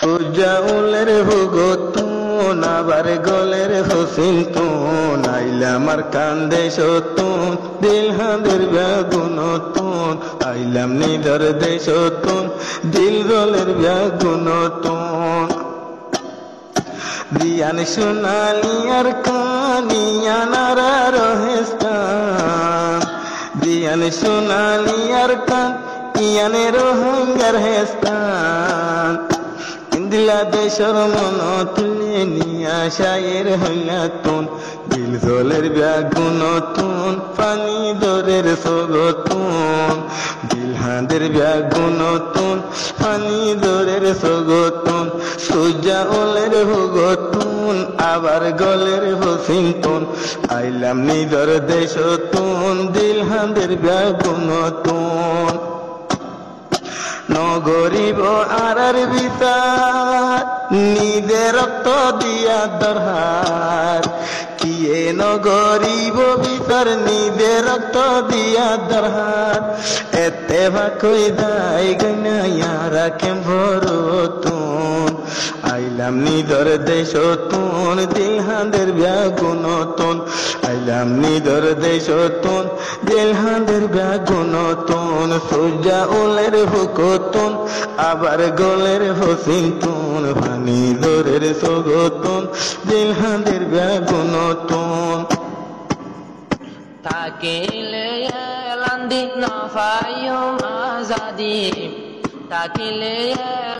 উলের ভুগতুন আবার গলের হোসিন তুন আইলাম আর কান্দে সতুন দিল হাঁদের ব্যাগুনতুন আইলাম নিদর দেশতুন দিল গলের ব্যাগুনতুন দিয়ান সোনালি আর কানিয়ানার রহেস্তান দিয়ান সোনালি আর কান ইয়ানে রোহিঙ্গার হেস্তান দিলা দেশর মন তুলে নিয়া শায়ের হইলাতুন দিল জলের ব্যাগুনতুন পানি দরের সগতুন দিল হাঁদের ব্যাগুনতুন পানি দরের সগতুন সুজা ওলের ভুগতুন আবার গলের হোসিনতুন আইলাম নিদর দেশতুন দিল হাঁদের ব্যাগুনতুন নগরিব আর বিচার নিদে রক্ত দিয়া দরহার কিয়ে নগরিব বিচার নিদে রক্ত দিয়া দরহার এতে ভাকই দায় গনায়ারা কেম ভরতুন আইলাম নিদর দেশতুন দিল হাঁদের ব্যাগুনতুন আইলাম নিদর দেশতুন দিল হাঁদের ব্যাগুনতুন সুজা উলের হুকতুন আবার গলের হোসিনতুন পানি দরের সগতুন দিল হাঁদের ব্যাগুনতুন থাকিলে লান্দি না ফাইম আজাদি থাকিলে